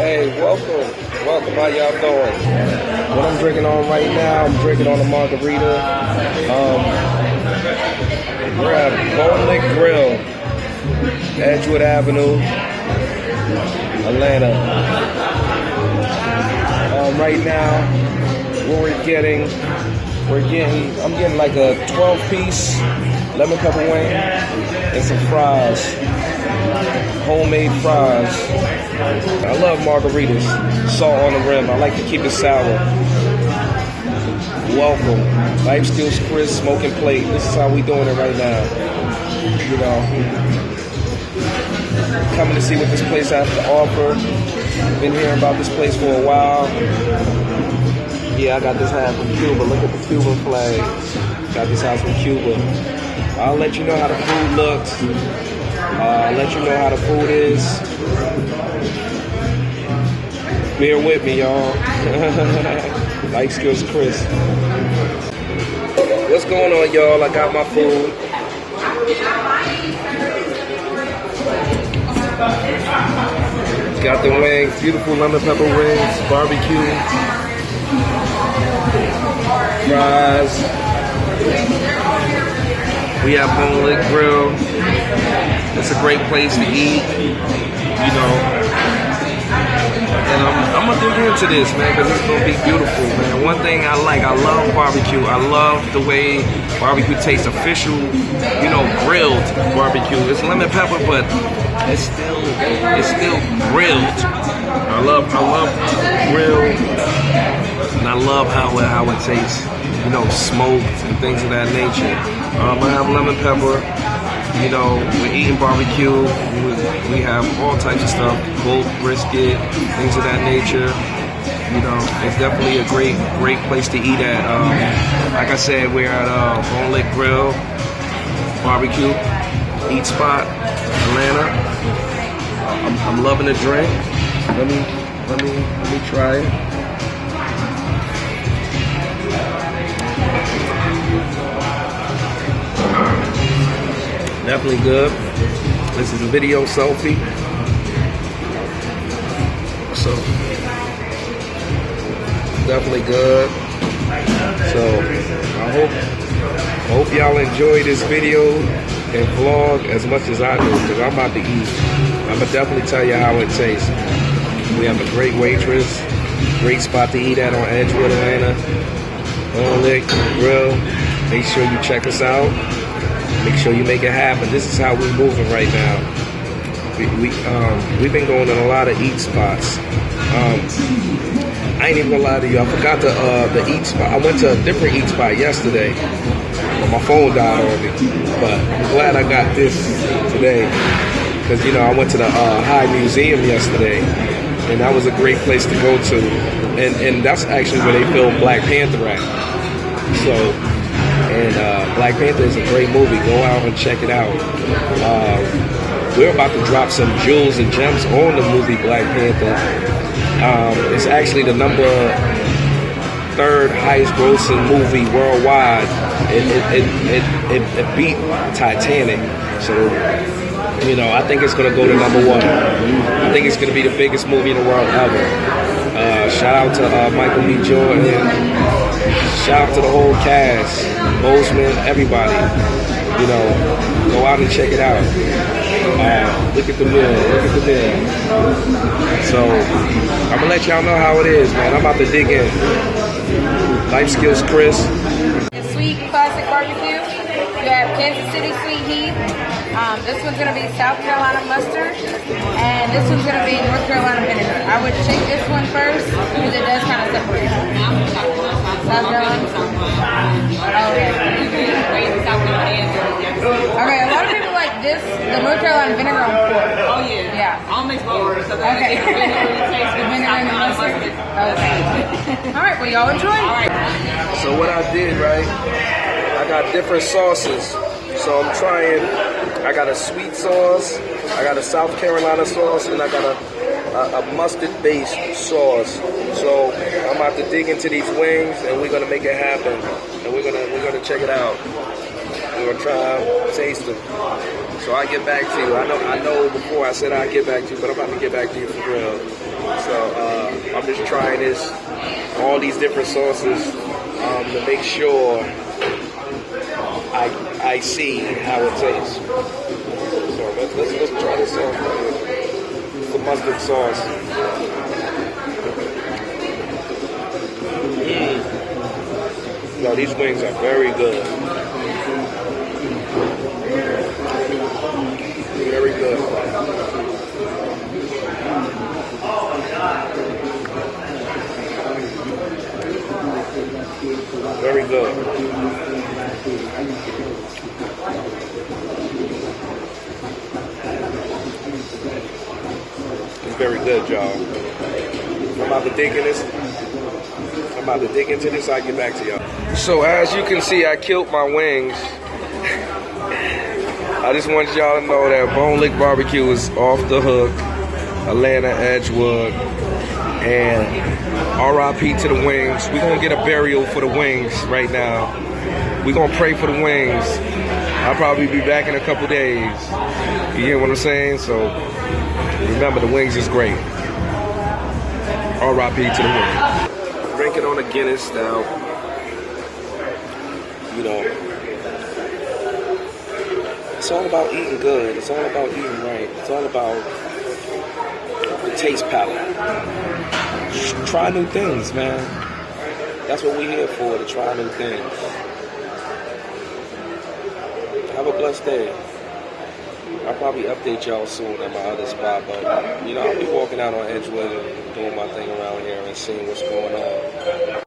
Hey, welcome. Welcome. How y'all doing? What I'm drinking on right now, I'm drinking on a margarita. We're at Bone Lick Grill, Edgewood Avenue, Atlanta. Right now, what I'm getting like a 12-piece lemon pepper wing and some fries, homemade fries. I love margaritas, salt on the rim. I like to keep it sour. Welcome, Life Skills Chris, Smoking Plate. This is how we doing it right now. You know, coming to see what this place has to offer. Been hearing about this place for a while. Yeah, I got this hat from Cuba. Look at the Cuban flag. Got this house from Cuba. I'll let you know how the food looks. I'll let you know how the food is. Bear with me, y'all. Life Skills Chris. What's going on, y'all? I got my food. Got the wings, beautiful lemon pepper wings, barbecue, fries. We have Bone Lick Grill. It's a great place to eat, you know. And I'm gonna dig into this, man, because it's gonna be beautiful, man. One thing I love barbecue. I love the way barbecue tastes, official, you know, grilled barbecue. It's lemon pepper, but it's still grilled. I love grilled, and I love how it tastes, you know, smoked and things of that nature. I have lemon pepper. You know, we're eating barbecue. We have all types of stuff, cold brisket, things of that nature. You know, it's definitely a great place to eat at. Like I said, we're at Bone Lick Grill, barbecue, eat spot, Atlanta. I'm loving the drink. Let me try it. Definitely good. This is a video selfie. So, definitely good. So, I hope y'all enjoy this video and vlog as much as I do, because I'm about to eat. I'm gonna definitely tell you how it tastes. We have a great waitress, great spot to eat at on Edgewood, Atlanta. Bone Lick Grill. Make sure you check us out. Make sure you make it happen. This is how we're moving right now. We've been going to a lot of eat spots. I ain't even gonna lie to you. I forgot the eat spot. I went to a different eat spot yesterday, but my phone died on me. But I'm glad I got this today, because you know I went to the High Museum yesterday, and that was a great place to go to. And that's actually where they filmed Black Panther at. So. And Black Panther is a great movie. Go out and check it out. We're about to drop some jewels and gems on the movie Black Panther. It's actually the number 3rd highest grossing movie worldwide. It beat Titanic. So, you know, I think it's going to go to number 1. I think it's going to be the biggest movie in the world ever. Shout out to Michael B. Jordan. Shout out to the whole cast, Bozeman, everybody. You know, go out and check it out. Look at the meal, look at the meal. So, I'm gonna let y'all know how it is, man. I'm about to dig in. Life Skills Chris. Sweet classic barbecue. You have Kansas City sweet heat. This one's gonna be South Carolina mustard, and this one's gonna be North Carolina vinegar. I would check this one first because it does kind of separate. South Carolina. Okay. Okay. A lot of people like this, the North Carolina vinegar on pork. Oh yeah. Yeah. I'll mix both. So okay. The vinegar and the mustard. Okay. All right. Well, y'all enjoy. All right. So what I did, right? I got different sauces. So I'm trying. I got a sweet sauce, I got a South Carolina sauce, and I got a mustard-based sauce. So I'm about to dig into these wings, and we're gonna make it happen. And we're gonna check it out. We're gonna try, taste them. So I get back to you. I know before I said I'd get back to you, but I'm about to get back to you for real. So I'm just trying all these different sauces to make sure I see how it tastes. So let's try this sauce. It's the mustard sauce. Yo, these wings are very good. Very good. Very good. It's very good, y'all. I'm about to dig in this. I'm about to dig into this. I'll get back to y'all. So as you can see, I killed my wings. I just want y'all to know that Bone Lick BBQ is off the hook. Atlanta, Edgewood. And RIP to the wings. We're going to get a burial for the wings right now. We're going to pray for the wings. I'll probably be back in a couple days. You hear what I'm saying? So remember, the wings is great. RIP to the wings. Drinking on a Guinness now. You know, it's all about eating good. It's all about eating right. It's all about the taste palette. Try new things, man. That's what we're here for, to try new things. Have a blessed day. I'll probably update y'all soon at my other spot, but you know, I'll be walking out on Edgewood and doing my thing around here and seeing what's going on.